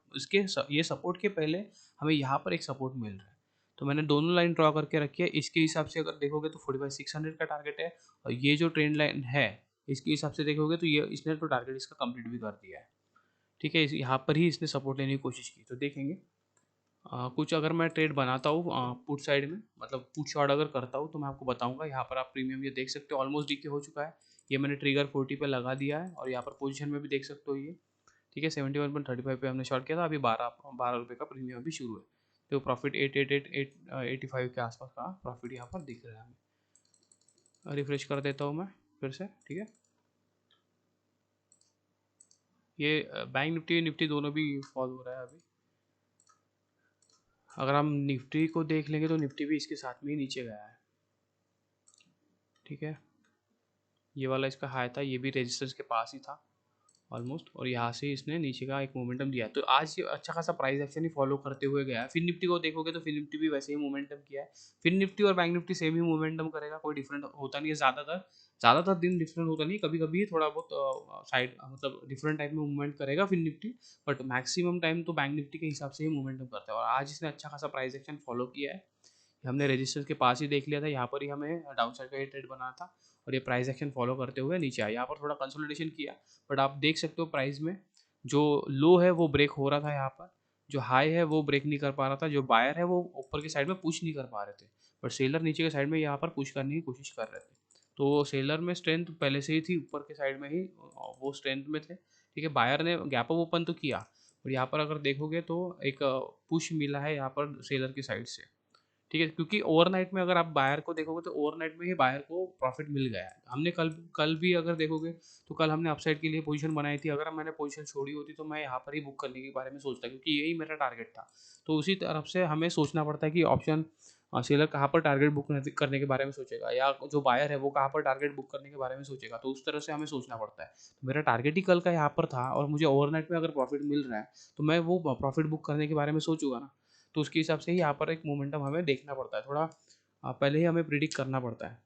S1: ये सपोर्ट के पहले हमें यहाँ पर एक सपोर्ट मिल रहा है। तो मैंने दोनों लाइन ड्रॉ करके रखी है। इसके हिसाब से अगर देखोगे तो 45,600 का टारगेट है, और ये जो ट्रेंड लाइन है इसके हिसाब से देखोगे तो ये इसने तो टारगेट इसका कंप्लीट भी कर दिया है। ठीक है, यहाँ पर ही इसने सपोर्ट लेने की कोशिश की, तो देखेंगे। कुछ अगर मैं ट्रेड बनाता हूँ पुट साइड में, मतलब पुट शॉर्ट अगर करता हूँ, तो मैं आपको बताऊंगा। यहाँ पर आप प्रीमियम ये देख सकते हो ऑलमोस्ट डीके हो चुका है। ये मैंने ट्रिगर 40 पे लगा दिया है, और यहाँ पर पोजीशन में भी देख सकते हो ये। ठीक है, 71.35 पे हमने शॉर्ट किया था, अभी 12 रुपये का प्रीमियम अभी शुरू है। तो प्रॉफिट 85 के आसपास का प्रॉफिट यहाँ पर दिख रहा है हमें। रिफ्रेश कर देता हूँ मैं फिर से। ठीक है, ये बैंक निफ्टी निफ्टी दोनों भी फॉल हो रहा है अभी। अगर हम निफ्टी को देख लेंगे तो निफ्टी भी इसके साथ में ही नीचे गया है। ठीक है, ये वाला इसका हाई था, ये भी रेजिस्टेंस के पास ही था ऑलमोस्ट, और यहाँ से इसने नीचे का एक मोमेंटम दिया। तो आज ये अच्छा खासा प्राइस एक्शन ही फॉलो करते हुए गया है। फिर निफ्टी को देखोगे तो फिर निफ्टी भी वैसे ही मोमेंटम किया है। फिर निफ्टी और बैंक निफ्टी सेम ही मोमेंटम करेगा, कोई डिफरेंट होता नहीं है। ज़्यादातर दिन डिफरेंट होता नहीं, कभी कभी थोड़ा बहुत साइड मतलब डिफरेंट टाइप में मूवमेंट करेगा फिर निफ्टी, बट मैक्सिमम टाइम तो बैंक निफ्टी के हिसाब से ही मूवमेंटम करता है। और आज इसने अच्छा खासा प्राइस एक्शन फॉलो किया है। हमने रेजिस्टेंस के पास ही देख लिया था, यहाँ पर ही हमें डाउन साइड का ही ट्रेड बनाना था, और ये प्राइस एक्शन फॉलो करते हुए नीचे आया। यहाँ पर थोड़ा कंसोलिडेशन किया, बट आप देख सकते हो प्राइस में जो लो है वो ब्रेक हो रहा था, यहाँ पर जो हाई है वो ब्रेक नहीं कर पा रहा था, जो बायर है वो ऊपर की साइड में पुश नहीं कर पा रहे थे, बट सेलर नीचे के साइड में यहाँ पर पुश करने की कोशिश कर रहे थे। तो सेलर में स्ट्रेंथ पहले से ही थी, ऊपर के साइड में ही वो स्ट्रेंथ में थे। ठीक है, बायर ने गैप अप ओपन तो किया, और यहाँ पर अगर देखोगे तो एक पुश मिला है यहाँ पर सेलर की साइड से। ठीक है, क्योंकि ओवरनाइट में अगर आप बायर को देखोगे तो ओवरनाइट में ही बायर को प्रॉफिट मिल गया है। हमने कल कल भी अगर देखोगे तो कल हमने अपसाइड के लिए पोजीशन बनाई थी। अगर मैंने पोजीशन छोड़ी होती तो मैं यहाँ पर ही बुक करने के बारे में सोचता, क्योंकि यही मेरा टारगेट था। तो उसी तरफ से हमें सोचना पड़ता है कि ऑप्शन सेलर कहाँ पर टारगेट बुक करने के बारे में सोचेगा, या जो बायर है वो कहाँ पर टारगेट बुक करने के बारे में सोचेगा। तो उस तरह से हमें सोचना पड़ता है। तो मेरा टारगेट ही कल का यहाँ पर था, और मुझे ओवरनाइट में अगर प्रॉफिट मिल रहा है तो मैं वो प्रॉफिट बुक करने के बारे में सोचूंगा ना। तो उसके हिसाब से ही यहाँ पर एक मोमेंटम हमें देखना पड़ता है, थोड़ा पहले ही हमें प्रिडिक्ट करना पड़ता है।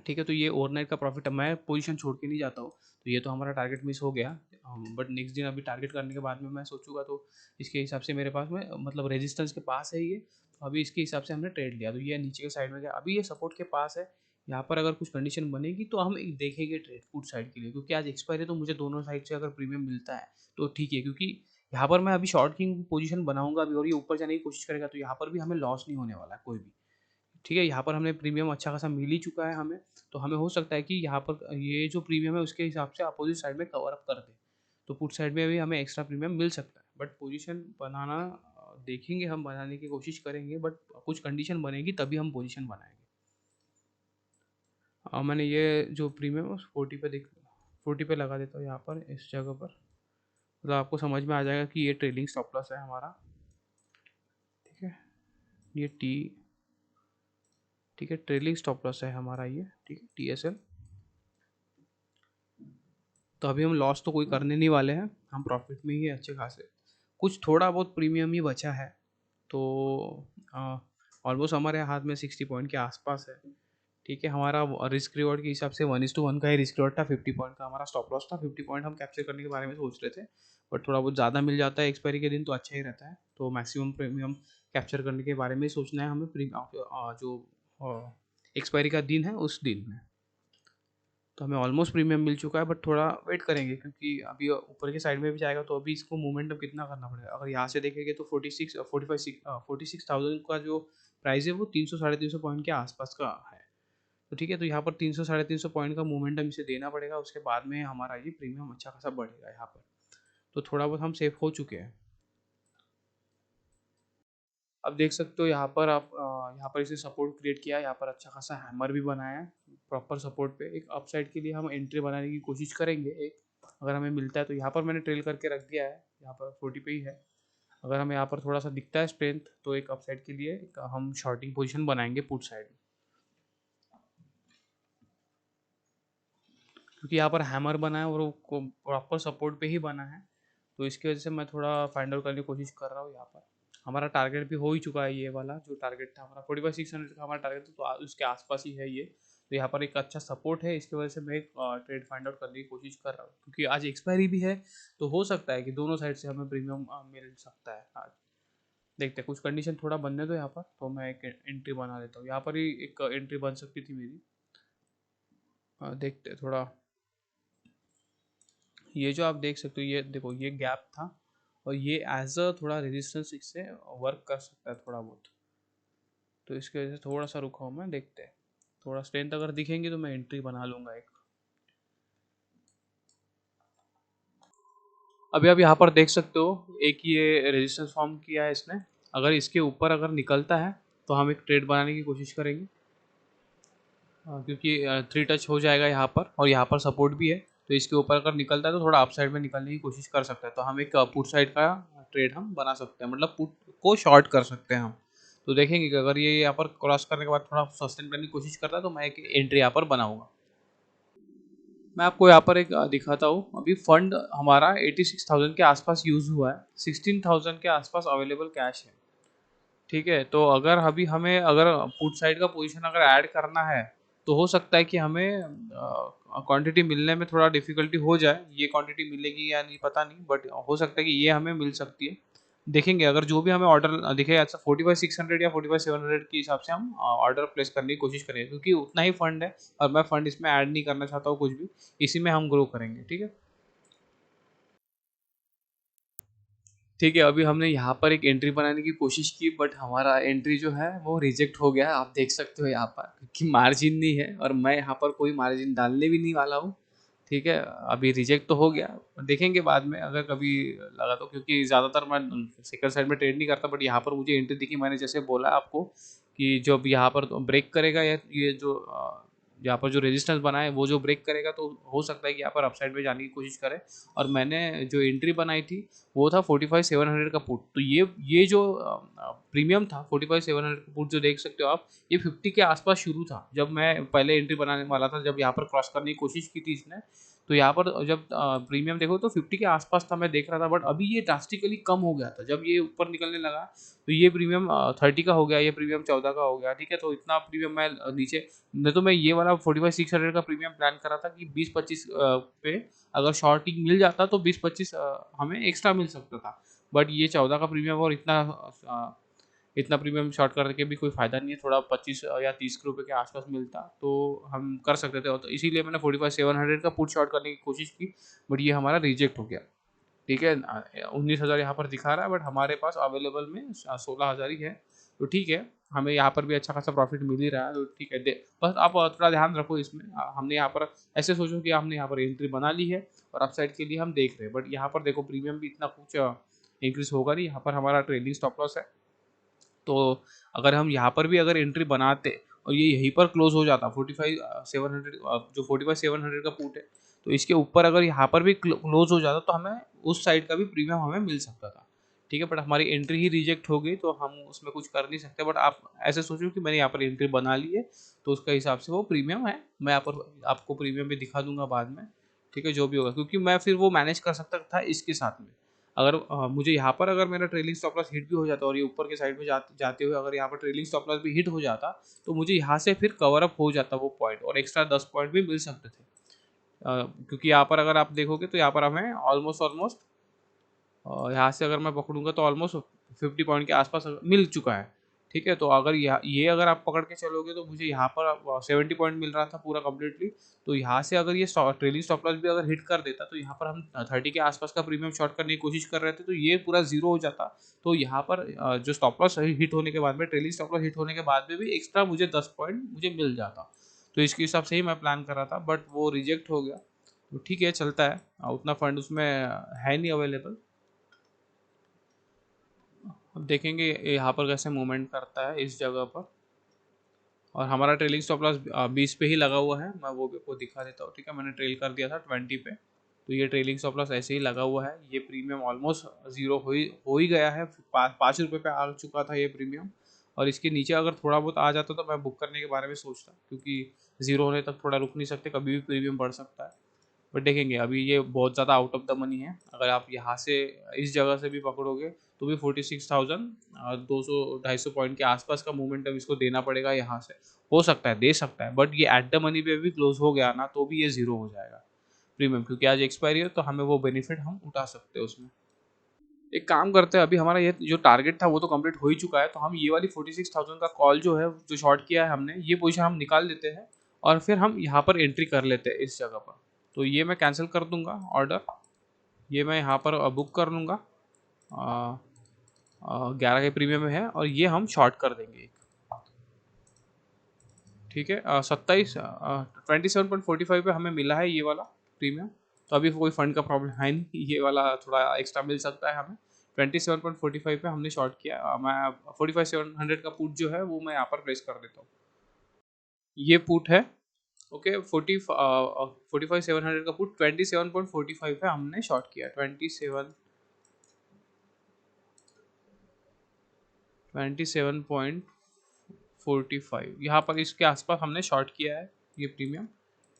S1: ठीक है, तो ये ओवरनाइट का प्रॉफिट है, मैं पोजीशन छोड़ के नहीं जाता हूँ। तो ये तो हमारा टारगेट मिस हो गया, बट नेक्स्ट दिन अभी टारगेट करने के बाद में मैं सोचूंगा, तो इसके हिसाब से मेरे पास में मतलब रेजिस्टेंस के पास है ये। तो अभी इसके हिसाब से हमने ट्रेड लिया, तो ये नीचे के साइड में गया, अभी ये सपोर्ट के पास है। यहाँ पर अगर कुछ कंडीशन बनेगी तो हम एक देखेंगे ट्रेड पुट साइड के लिए, क्योंकि आज एक्सपायरी है, तो मुझे दोनों साइड से अगर प्रीमियम मिलता है तो ठीक है। क्योंकि यहाँ पर मैं अभी शॉर्ट की पोजीशन बनाऊंगा अभी, और ये ऊपर जाने की कोशिश करेगा, तो यहाँ पर भी हमें लॉस नहीं होने वाला है कोई भी। ठीक है, यहाँ पर हमने प्रीमियम अच्छा खासा मिल ही चुका है हमें। तो हमें हो सकता है कि यहाँ पर ये जो प्रीमियम है उसके हिसाब से अपोजिट साइड में कवर अप कर दे, तो पुट साइड में भी हमें एक्स्ट्रा प्रीमियम मिल सकता है। बट पोजीशन बनाना देखेंगे, हम बनाने की कोशिश करेंगे, बट कुछ कंडीशन बनेगी तभी हम पोजीशन बनाएंगे। मैंने ये जो प्रीमियम है 40 पे लगा देता हूँ यहाँ पर इस जगह पर, मतलब आपको समझ में आ जाएगा कि ये ट्रेलिंग स्टॉप लॉस है हमारा। ठीक है, ये टी ठीक है, ट्रेलिंग स्टॉप लॉस है हमारा ये। ठीक है, TSL। तो अभी हम लॉस तो कोई करने नहीं वाले हैं, हम प्रॉफिट में ही अच्छे खासे, कुछ थोड़ा बहुत प्रीमियम ही बचा है। तो ऑलमोस्ट हमारे हाथ में 60 पॉइंट के आसपास है। ठीक है, हमारा रिस्क रिवॉर्ड के हिसाब से 1:1 का ही रिस्क रिवॉर्ड था। 50 पॉइंट का हमारा स्टॉप लॉस था। 50 पॉइंट हम कैप्चर करने के बारे में सोच रहे थे, बट थोड़ा बहुत ज़्यादा मिल जाता है एक्सपायरी के दिन तो अच्छा ही रहता है। तो मैक्सिमम प्रीमियम कैप्चर करने के बारे में सोचना है हमें, जो एक्सपायरी का दिन है उस दिन में। तो हमें ऑलमोस्ट प्रीमियम मिल चुका है, बट थोड़ा वेट करेंगे, क्योंकि अभी ऊपर के साइड में भी जाएगा, तो अभी इसको मूवमेंटम कितना करना पड़ेगा। अगर यहाँ से देखेंगे तो 46,000 का जो प्राइस है वो 300 साढ़े 300 पॉइंट के आसपास का है। तो ठीक है, तो यहाँ पर 300 साढ़े 300 पॉइंट का मूवमेंटम इसे देना पड़ेगा, उसके बाद में हमारा ये प्रीमियम अच्छा खासा बढ़ेगा यहाँ पर। तो थोड़ा बहुत हम सेफ हो चुके हैं। अब देख सकते हो यहाँ पर आप यहाँ पर इसे सपोर्ट क्रिएट किया है, यहाँ पर अच्छा खासा हैमर भी बनाया है प्रॉपर सपोर्ट पे। एक अपसाइड के लिए हम एंट्री बनाने की कोशिश करेंगे एक, अगर हमें मिलता है तो। यहाँ पर मैंने ट्रेल करके रख दिया है, यहाँ पर 40 पे ही है। अगर हमें यहाँ पर थोड़ा सा दिखता है स्ट्रेंथ, तो एक अपसाइड के लिए हम शॉर्टिंग पोजिशन बनाएंगे पुट साइड, क्योंकि यहाँ पर हैमर बना है और वो प्रॉपर सपोर्ट पे ही बना है। तो इसकी वजह से मैं थोड़ा फाइंड आउट करने की कोशिश कर रहा हूँ। यहाँ पर हमारा टारगेट भी हो ही चुका है, ये वाला जो टारगेट था हमारा 45,600 का हमारा टारगेट था, तो उसके आसपास ही है ये। तो यहाँ पर एक अच्छा सपोर्ट है, इसकी वजह से मैं एक ट्रेड फाइंड आउट करने की कोशिश कर रहा हूँ, क्योंकि आज एक्सपायरी भी है, तो हो सकता है कि दोनों साइड से हमें प्रीमियम मिल सकता है आज। देखते हैं, कुछ कंडीशन थोड़ा बनने दो यहाँ पर, तो मैं एक एंट्री बना लेता हूँ। यहाँ पर ही एक एंट्री बन सकती थी मेरी। देखते हैं थोड़ा, ये जो आप देख सकते हो, ये देखो ये गैप था, और ये एज अ थोड़ा रेजिस्टेंस इससे वर्क कर सकता है थोड़ा बहुत, तो इसकी वजह से थोड़ा सा रुका हूँ मैं। देखते हैं, थोड़ा स्ट्रेंथ अगर दिखेंगे तो मैं एंट्री बना लूँगा एक। अभी आप यहाँ पर देख सकते हो, एक ये रेजिस्टेंस फॉर्म किया है इसने। अगर इसके ऊपर अगर निकलता है तो हम एक ट्रेड बनाने की कोशिश करेंगे, क्योंकि 3 टच हो जाएगा यहाँ पर, और यहाँ पर सपोर्ट भी है, तो इसके ऊपर अगर निकलता है तो थोड़ा अप साइड में निकलने की कोशिश कर सकता है, तो हम एक पुट साइड का ट्रेड हम बना सकते हैं, मतलब पुट को शॉर्ट कर सकते हैं हम। तो देखेंगे कि अगर ये यहाँ पर क्रॉस करने के बाद थोड़ा सस्टेन करने की कोशिश करता है, तो मैं एक एंट्री यहाँ पर बनाऊंगा। मैं आपको यहाँ पर एक दिखाता हूँ। अभी फंड हमारा 86,000 के आसपास यूज़ हुआ है, 16,000 के आसपास अवेलेबल कैश है। ठीक है, तो अगर अभी हमें अगर पुट साइड का पोजीशन अगर ऐड करना है, तो हो सकता है कि हमें क्वांटिटी मिलने में थोड़ा डिफिकल्टी हो जाए। ये क्वांटिटी मिलेगी या नहीं पता नहीं, बट हो सकता है कि ये हमें मिल सकती है। देखेंगे, अगर जो भी हमें ऑर्डर दिखेगा अच्छा 45,600 या 45,700 के हिसाब से हम ऑर्डर प्लेस करने की कोशिश करेंगे, क्योंकि उतना ही फंड है और मैं फंड इसमें ऐड नहीं करना चाहता हूँ कुछ भी, इसी में हम ग्रो करेंगे। ठीक है। ठीक है, अभी हमने यहाँ पर एक एंट्री बनाने की कोशिश की, बट हमारा एंट्री जो है वो रिजेक्ट हो गया, आप देख सकते हो यहाँ पर, क्योंकि मार्जिन नहीं है और मैं यहाँ पर कोई मार्जिन डालने भी नहीं वाला हूँ। ठीक है, अभी रिजेक्ट तो हो गया, देखेंगे बाद में अगर कभी लगा तो, क्योंकि ज़्यादातर मैं सेकंड साइड में ट्रेड नहीं करता, बट यहाँ पर मुझे एंट्री दिखी, मैंने जैसे बोला आपको कि जब यहाँ पर ब्रेक करेगा, या ये जो यहाँ पर जो रेजिस्टेंस बना है वो जो ब्रेक करेगा, तो हो सकता है कि यहाँ पर अपसाइड में जाने की कोशिश करे। और मैंने जो एंट्री बनाई थी वो था 45,700 का पुट, तो ये जो प्रीमियम था 45,700 का पुट जो देख सकते हो आप, ये 50 के आसपास शुरू था जब मैं पहले एंट्री बनाने वाला था, जब यहाँ पर क्रॉस करने की कोशिश की थी इसने। तो यहाँ पर जब प्रीमियम देखो तो 50 के आसपास था, मैं देख रहा था, बट अभी ये ड्रास्टिकली कम हो गया था जब ये ऊपर निकलने लगा। तो ये प्रीमियम 30 का हो गया, ये प्रीमियम 14 का हो गया। ठीक है, तो इतना प्रीमियम मैं नीचे, नहीं तो मैं ये वाला 45,600 का प्रीमियम प्लान कर रहा था कि 20-25 पे अगर शॉर्टिंग मिल जाता तो 20-25 हमें एक्स्ट्रा मिल सकता था। बट ये 14 का प्रीमियम, और इतना प्रीमियम शॉर्ट करके भी कोई फ़ायदा नहीं है, थोड़ा 25 या 30 के रुपये के आसपास मिलता तो हम कर सकते थे, तो इसीलिए मैंने 45,700 का पुट शॉर्ट करने की कोशिश की, बट ये हमारा रिजेक्ट हो गया। ठीक है, 19,000 यहाँ पर दिखा रहा है, बट हमारे पास अवेलेबल में 16,000 ही है, तो ठीक है, हमें यहाँ पर भी अच्छा खासा प्रॉफिट मिल ही रहा है, तो ठीक है। बस आप थोड़ा ध्यान रखो इसमें, हमने यहाँ पर ऐसे सोचो कि हमने यहाँ पर एंट्री बना ली है और अपसाइड के लिए हम देख रहे हैं, बट यहाँ पर देखो प्रीमियम भी इतना कुछ इंक्रीज होगा नहीं, यहाँ पर हमारा ट्रेडिंग स्टॉप लॉस है। तो अगर हम यहाँ पर भी अगर एंट्री बनाते और ये यहीं पर क्लोज हो जाता 45,700, जो 45,700 का पुट है, तो इसके ऊपर अगर यहाँ पर भी क्लोज हो जाता तो हमें उस साइड का भी प्रीमियम हमें मिल सकता था। ठीक है, बट हमारी एंट्री ही रिजेक्ट हो गई, तो हम उसमें कुछ कर नहीं सकते। बट आप ऐसे सोचो कि मैंने यहाँ पर एंट्री बना ली है, तो उसका हिसाब से वो प्रीमियम है, मैं यहाँ पर आपको प्रीमियम भी दिखा दूंगा बाद में। ठीक है, जो भी होगा, क्योंकि मैं फिर वो मैनेज कर सकता था इसके साथ में। अगर मुझे यहाँ पर अगर मेरा ट्रेलिंग स्टॉप लॉस हिट भी हो जाता और ये ऊपर के साइड में जाते हुए अगर यहाँ पर ट्रेलिंग स्टॉप लॉस भी हिट हो जाता, तो मुझे यहाँ से फिर कवर अप हो जाता वो पॉइंट, और एक्स्ट्रा 10 पॉइंट भी मिल सकते थे। क्योंकि यहाँ पर अगर आप देखोगे तो यहाँ पर हमें ऑलमोस्ट ऑलमोस्ट यहाँ से अगर मैं पकड़ूंगा तो ऑलमोस्ट 50 पॉइंट के आसपास मिल चुका है। ठीक है, तो अगर ये अगर आप पकड़ के चलोगे तो मुझे यहाँ पर 70 पॉइंट मिल रहा था पूरा कम्प्लीटली। तो यहाँ से अगर ये ट्रेलिंग स्टॉप लॉस भी अगर हिट कर देता, तो यहाँ पर हम 30 के आसपास का प्रीमियम शॉर्ट करने की कोशिश कर रहे थे, तो ये पूरा जीरो हो जाता। तो यहाँ पर जो स्टॉप लॉस हिट होने के बाद में, ट्रेलिंग स्टॉप लॉस हिट होने के बाद में भी एक्स्ट्रा मुझे 10 पॉइंट मुझे मिल जाता। तो इसके हिसाब से ही मैं प्लान कर रहा था, बट वो रिजेक्ट हो गया। तो ठीक है, चलता है, उतना फंड उसमें है नहीं अवेलेबल। अब देखेंगे यहाँ पर कैसे मूवमेंट करता है इस जगह पर। और हमारा ट्रेलिंग स्टॉप लॉस 20 पे ही लगा हुआ है, मैं वो भी आपको दिखा देता हूँ। ठीक है, मैंने ट्रेल कर दिया था 20 पे, तो ये ट्रेलिंग स्टॉप लॉस ऐसे ही लगा हुआ है। ये प्रीमियम ऑलमोस्ट जीरो हो ही गया है, 5 रुपये पे आ चुका था ये प्रीमियम। और इसके नीचे अगर थोड़ा बहुत आ जाता तो मैं बुक करने के बारे में सोचता, क्योंकि जीरो होने तक थोड़ा रुक नहीं सकते, कभी भी प्रीमियम बढ़ सकता है। बट देखेंगे, अभी ये बहुत ज़्यादा आउट ऑफ द मनी है। अगर आप यहाँ से इस जगह से भी पकड़ोगे तो भी 46,000 200 250 पॉइंट के आसपास का मोमेंटम इसको देना पड़ेगा यहाँ से। हो सकता है, दे सकता है, बट ये एट द मनी पे भी क्लोज हो गया ना तो भी ये ज़ीरो हो जाएगा प्रीमियम, क्योंकि आज एक्सपायरी है तो हमें वो बेनिफिट हम उठा सकते हैं उसमें। एक काम करते हैं, अभी हमारा ये जो टारगेट था वो तो कंप्लीट हो ही चुका है, तो हम ये वाली 46,000 का कॉल जो है, जो शॉर्ट किया है हमने, ये पोजीशन हम निकाल देते हैं और फिर हम यहाँ पर एंट्री कर लेते हैं इस जगह पर। तो ये मैं कैंसिल कर दूंगा ऑर्डर, ये मैं यहाँ पर बुक कर लूँगा, 11 के प्रीमियम में है, और ये हम शॉर्ट कर देंगे। ठीक है, 27.45 पे हमें मिला है ये वाला प्रीमियम, तो अभी कोई फंड का प्रॉब्लम है नहीं, ये वाला थोड़ा एक्स्ट्रा मिल सकता है हमें। 27.45 पे हमने शॉर्ट किया, मैं 45,700 का पुट जो है वो मैं यहाँ पर प्लेस कर देता हूँ। ये पुट है, ओके, 45,700 का पुट 27.45 पे हमने शॉर्ट किया, 27.45 यहाँ पर इसके आसपास हमने शॉर्ट किया है ये प्रीमियम।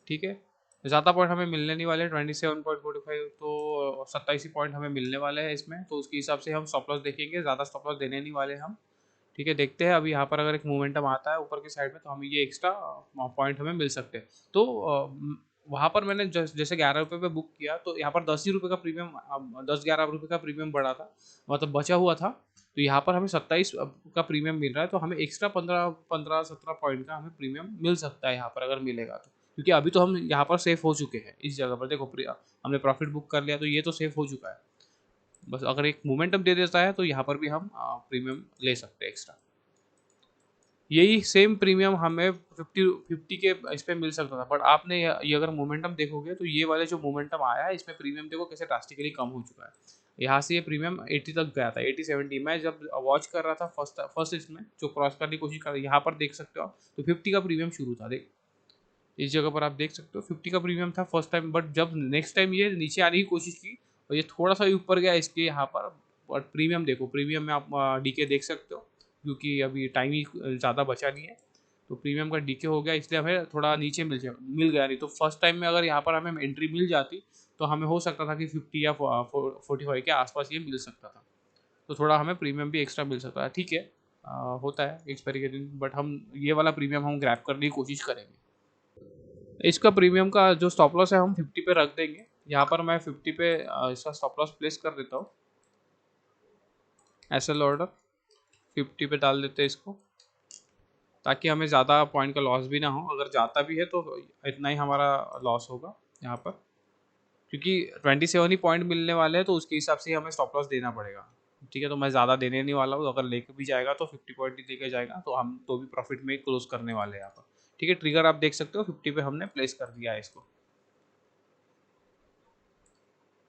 S1: ठीक है, ज़्यादा पॉइंट हमें मिलने नहीं वाले, 27.45 तो 27 ही पॉइंट हमें मिलने वाले हैं इसमें, तो उसके हिसाब से हम स्टॉप लॉस देखेंगे, ज़्यादा स्टॉप लॉस देने नहीं वाले हम। ठीक है, देखते हैं अभी यहाँ पर अगर एक मोमेंटम आता है ऊपर की साइड में तो हमें ये एक्स्ट्रा पॉइंट हमें मिल सकते हैं। तो वहाँ पर मैंने जैसे 11 रुपये पे बुक किया तो यहाँ पर 10 ही रुपये का प्रीमियम, 10-11 रुपये का प्रीमियम बढ़ा था, मतलब बचा हुआ था, तो यहाँ पर हमें 27 का प्रीमियम मिल रहा है, तो हमें एक्स्ट्रा 15-17 पॉइंट का हमें प्रीमियम मिल सकता है यहाँ पर अगर मिलेगा तो, क्योंकि अभी तो हम यहाँ पर सेफ हो चुके हैं इस जगह पर। देखो, हमने प्रॉफिट बुक कर लिया तो ये तो सेफ हो चुका है, बस अगर एक मोमेंटम दे देता है तो यहाँ पर भी हम प्रीमियम ले सकते हैं एक्स्ट्रा। यही सेम प्रीमियम हमें 50 के इस पे मिल सकता था, बट आपने ये अगर मोमेंटम देखोगे तो ये वाले जो मोमेंटम आया है इसमें प्रीमियम देखो कैसे ड्रास्टिकली कम हो चुका है। यहाँ से ये प्रीमियम 80 तक गया था, 80-70, मैं जब वॉच कर रहा था फर्स्ट इसमें जो क्रॉस करने की कोशिश कर रहा, यहाँ पर देख सकते हो आप, तो 50 का प्रीमियम शुरू था, देख इस जगह पर आप देख सकते हो 50 का प्रीमियम था फर्स्ट टाइम, बट जब नेक्स्ट टाइम ये नीचे आने की कोशिश की और ये थोड़ा सा ऊपर गया इसके यहाँ पर, बट प्रीमियम देखो, प्रीमियम में आप डीके देख सकते हो, क्योंकि अभी टाइम ही ज़्यादा बचा नहीं है, तो प्रीमियम का डीके हो गया, इसलिए हमें थोड़ा नीचे मिल गया। नहीं तो फर्स्ट टाइम में अगर यहाँ पर हमें एंट्री मिल जाती तो हमें हो सकता था कि 50 या 45 के आसपास ये मिल सकता था, तो थोड़ा हमें प्रीमियम भी एक्स्ट्रा मिल सकता है। ठीक है, होता है एक्सपायरी के दिन, बट हम ये वाला प्रीमियम हम ग्रैब करने की कोशिश करेंगे। इसका प्रीमियम का जो स्टॉप लॉस है हम 50 पे रख देंगे, यहाँ पर मैं 50 पे इसका स्टॉप लॉस प्लेस कर देता हूँ, एसएल ऑर्डर 50 पे डाल देते हैं इसको, ताकि हमें ज़्यादा पॉइंट का लॉस भी ना हो, अगर जाता भी है तो इतना ही हमारा लॉस होगा यहाँ पर, क्योंकि 27 ही पॉइंट मिलने वाले हैं तो उसके हिसाब से ही हमें स्टॉप लॉस देना पड़ेगा। ठीक है, तो मैं ज़्यादा देने नहीं वाला हूँ, अगर लेके भी जाएगा तो 50 पॉइंट ही लेके जाएगा, तो हम तो भी प्रॉफिट में क्लोज करने वाले हैं यहाँ पर। ठीक है, ट्रिगर आप देख सकते हो 50 पे हमने प्लेस कर दिया है इसको,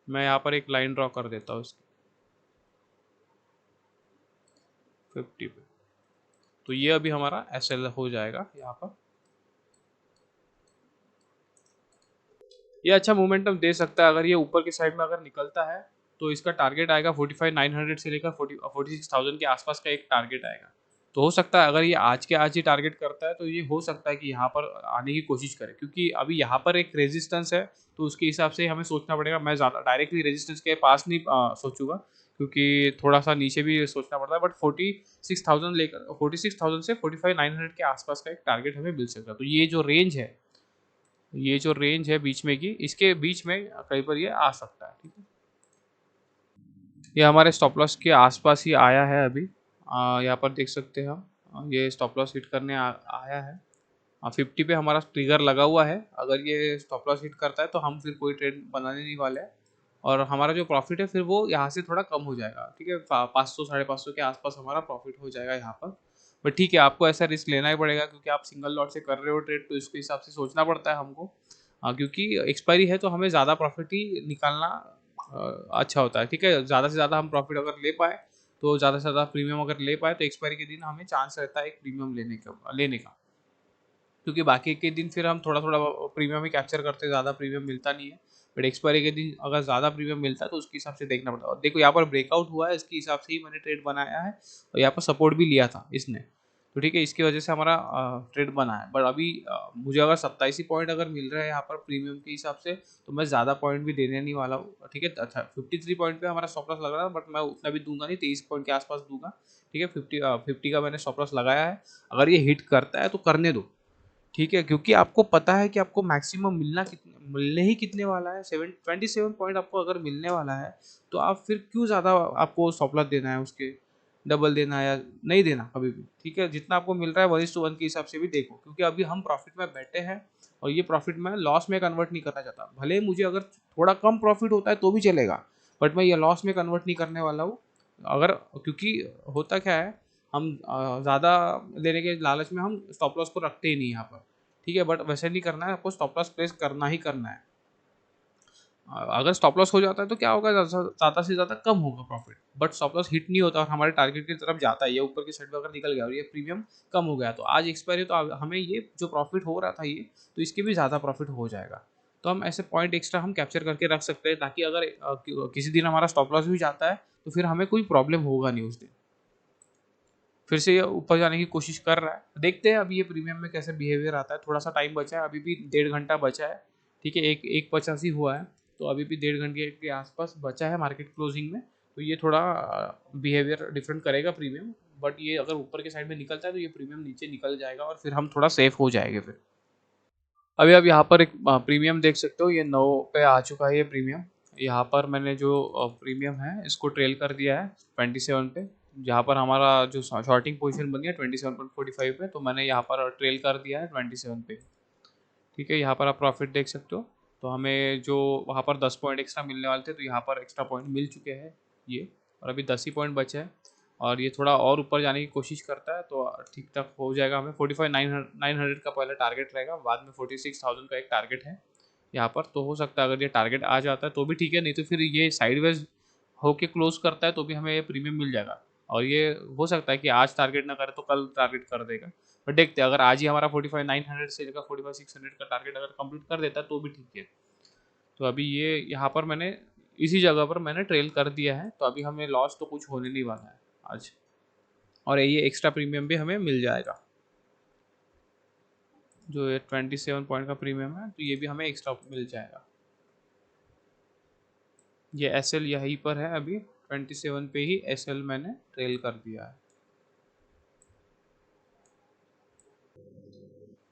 S1: मैं यहाँ पर एक लाइन ड्रॉ कर देता हूँ इसकी 50 पे, तो ये अभी हमारा एसएल हो जाएगा यहाँ पर। ये अच्छा मोमेंटम दे सकता है, अगर ये ऊपर की साइड में अगर निकलता है तो इसका टारगेट आएगा 45,900 से लेकर 46,000 के आसपास का एक टारगेट आएगा। तो हो सकता है अगर ये आज के आज ही टारगेट करता है तो ये हो सकता है कि यहाँ पर आने की कोशिश करे, क्योंकि अभी यहाँ पर एक रेजिस्टेंस है, तो उसके हिसाब से हमें सोचना पड़ेगा। मैं ज़्यादा डायरेक्टली रेजिस्टेंस के पास नहीं सोचूंगा, क्योंकि थोड़ा सा नीचे भी सोचना पड़ता है, बट 46,000 लेकर 46,000 से 45,900 के आसपास का एक टारगेट हमें मिल सकता है। तो ये जो रेंज है, ये जो रेंज है बीच में की, इसके बीच में कहीं पर ये आ सकता है। ठीक है, ये हमारे स्टॉप लॉस के आसपास ही आया है अभी, यहाँ पर देख सकते हैं हम, ये स्टॉप लॉस हिट करने आया है, 50 पे हमारा ट्रिगर लगा हुआ है, अगर ये स्टॉप लॉस हिट करता है तो हम फिर कोई ट्रेड बनाने नहीं वाले हैं, और हमारा जो प्रॉफिट है फिर वो यहाँ से थोड़ा कम हो जाएगा। ठीक है, 500 550 के आसपास हमारा प्रॉफिट हो जाएगा यहाँ पर, बट ठीक है, आपको ऐसा रिस्क लेना ही पड़ेगा क्योंकि आप सिंगल लॉट से कर रहे हो ट्रेड, तो इसके हिसाब से सोचना पड़ता है हमको, क्योंकि एक्सपायरी है तो हमें ज़्यादा प्रॉफिट ही निकालना अच्छा होता है। ठीक है, ज़्यादा से ज़्यादा हम प्रॉफिट अगर ले पाए, तो ज़्यादा से ज़्यादा प्रीमियम अगर ले पाए तो एक्सपायरी के दिन हमें चांस रहता है एक प्रीमियम लेने का, क्योंकि बाकी के दिन फिर हम थोड़ा थोड़ा प्रीमियम ही कैप्चर करते हैं, ज़्यादा प्रीमियम मिलता नहीं है, बट एक्सपायरी के दिन अगर ज़्यादा प्रीमियम मिलता है तो उसके हिसाब से देखना पड़ता है। और देखो यहाँ पर ब्रेकआउट हुआ है, इसके हिसाब से ही मैंने ट्रेड बनाया है, और यहाँ पर सपोर्ट भी लिया था इसने,
S2: तो ठीक है, इसकी वजह से हमारा ट्रेड बना है। बट अभी मुझे अगर 27 ही पॉइंट अगर मिल रहा है यहाँ पर प्रीमियम के हिसाब से, तो मैं ज़्यादा पॉइंट भी देने नहीं वाला हूँ। ठीक है, अच्छा 53 पॉइंट पे हमारा स्टॉप लॉस लग रहा है, बट मैं उतना भी दूंगा नहीं, 23 पॉइंट के आसपास दूंगा। ठीक है, 50 का मैंने स्टॉप लॉस लगाया है। अगर ये हिट करता है तो करने दो, ठीक है, क्योंकि आपको पता है कि आपको मैक्सिमम मिलने ही कितने वाला है, 27 पॉइंट आपको अगर मिलने वाला है, तो आप फिर क्यों ज़्यादा आपको स्टॉप लॉस देना है, उसके डबल देना है या नहीं देना कभी भी। ठीक है, जितना आपको मिल रहा है 1:1 के हिसाब से भी देखो, क्योंकि अभी हम प्रॉफिट में बैठे हैं और ये प्रॉफिट में लॉस में कन्वर्ट नहीं करना चाहता। भले ही मुझे अगर थोड़ा कम प्रॉफिट होता है तो भी चलेगा, बट मैं ये लॉस में कन्वर्ट नहीं करने वाला हूँ। अगर, क्योंकि होता क्या है, हम ज़्यादा लेने के लालच में हम स्टॉप लॉस को रखते ही नहीं यहाँ पर। ठीक है, बट वैसे नहीं करना है, आपको स्टॉप लॉस प्लेस करना ही करना है। अगर स्टॉप लॉस हो जाता है तो क्या होगा, ज़्यादा से ज़्यादा कम होगा profit, but stop loss hit नहीं होता और हमारे टारगेट की तरफ जाता है, ये ऊपर की साइड पर अगर निकल गया और ये प्रीमियम कम हो गया, तो आज एक्सपायरी, तो हमें ये जो प्रॉफिट हो रहा था ये, तो इसके भी ज़्यादा प्रॉफिट हो जाएगा। तो हम ऐसे पॉइंट एक्स्ट्रा हम कैप्चर करके रख सकते हैं, ताकि अगर किसी दिन हमारा स्टॉप लॉस भी जाता है तो फिर हमें कोई प्रॉब्लम होगा नहीं उस दिन। फिर से ये ऊपर जाने की कोशिश कर रहा है, देखते हैं अभी ये प्रीमियम में कैसे बिहेवियर आता है। थोड़ा सा टाइम बचा है, अभी भी 1.5 घंटा बचा है। ठीक है, एक 85 हुआ है, तो अभी भी 1.5 घंटे के आसपास बचा है मार्केट क्लोजिंग में। तो ये थोड़ा बिहेवियर डिफरेंट करेगा प्रीमियम, बट ये अगर ऊपर के साइड में निकलता है तो ये प्रीमियम नीचे निकल जाएगा और फिर हम थोड़ा सेफ हो जाएंगे फिर। अभी आप यहाँ पर एक प्रीमियम देख सकते हो, ये 9 पे आ चुका है ये प्रीमियम। यहाँ पर मैंने जो प्रीमियम है इसको ट्रेल कर दिया है 27 पे, जहाँ पर हमारा जो शॉर्टिंग पोजीशन बनी है 27.45 पे, तो मैंने यहाँ पर ट्रेल कर दिया है 27 पे। ठीक है, यहाँ पर आप प्रॉफिट देख सकते हो। तो हमें जो वहाँ पर 10 पॉइंट एक्स्ट्रा मिलने वाले थे, तो यहाँ पर एक्स्ट्रा पॉइंट मिल चुके हैं ये, और अभी 10 ही पॉइंट बचे हैं। और ये थोड़ा और ऊपर जाने की कोशिश करता है तो ठीक ठाक हो जाएगा। हमें 45,900 का पहले टारगेट रहेगा, बाद में 46,000 का एक टारगेट है यहाँ पर। तो हो सकता है अगर ये टारगेट आ जाता है तो भी ठीक है, नहीं तो फिर ये साइडवेज होके क्लोज करता है तो भी हमें ये प्रीमियम मिल जाएगा। और ये हो सकता है कि आज टारगेट ना करे तो कल टारगेट कर देगा, बट देखते हैं। अगर आज ही हमारा 45,900 से लेकर 45,600 का टारगेट अगर कंप्लीट कर देता है तो भी ठीक है। तो अभी ये यहाँ पर मैंने इसी जगह पर मैंने ट्रेल कर दिया है, तो अभी हमें लॉस तो कुछ होने नहीं वाला है आज, और ये एक्स्ट्रा प्रीमियम भी हमें मिल जाएगा। जो ये 27 पॉइंट का प्रीमियम है, तो ये भी हमें एक्स्ट्रा मिल जाएगा। ये एस एल यहीं पर है, अभी 27 पे ही एस एल मैंने ट्रेल कर दिया है।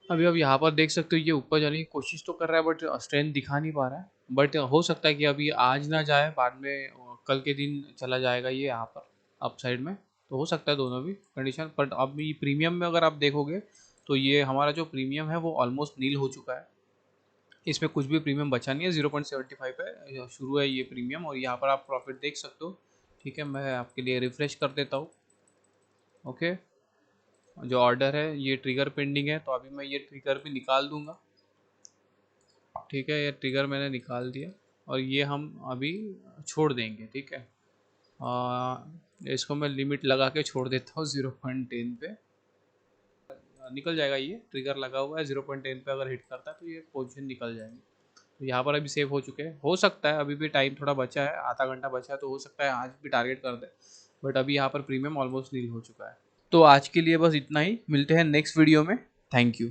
S2: अभी अब यहाँ पर देख सकते हो ये ऊपर जाने की कोशिश तो कर रहा है, बट स्ट्रेंथ दिखा नहीं पा रहा है। बट हो सकता है कि अभी आज ना जाए, बाद में कल के दिन चला जाएगा ये यहाँ पर अप साइड में। तो हो सकता है दोनों भी कंडीशन। बट अभी प्रीमियम में अगर आप देखोगे तो ये हमारा जो प्रीमियम है वो ऑलमोस्ट नील हो चुका है, इसमें कुछ भी प्रीमियम बचा नहीं है। 0.75 पे शुरू है ये प्रीमियम, और यहाँ पर आप प्रॉफिट देख सकते हो। ठीक है, मैं आपके लिए रिफ्रेश कर देता हूँ। ओके, जो ऑर्डर है ये ट्रिगर पेंडिंग है, तो अभी मैं ये ट्रिगर भी निकाल दूंगा। ठीक है, ये ट्रिगर मैंने निकाल दिया और ये हम अभी छोड़ देंगे। ठीक है, इसको मैं लिमिट लगा के छोड़ देता हूँ 0.10 पे। निकल जाएगा, ये ट्रिगर लगा हुआ है 0.10 पे, अगर हिट करता है तो ये पोजीशन निकल जाएगी। तो यहाँ पर अभी सेव हो चुके हैं। हो सकता है अभी भी टाइम थोड़ा बचा है, आधा घंटा बचा है, तो हो सकता है आज भी टारगेट कर दे। बट अभी यहाँ पर प्रीमियम ऑलमोस्ट नील हो चुका है। तो आज के लिए बस इतना ही, मिलते हैं नेक्स्ट वीडियो में। Thank you.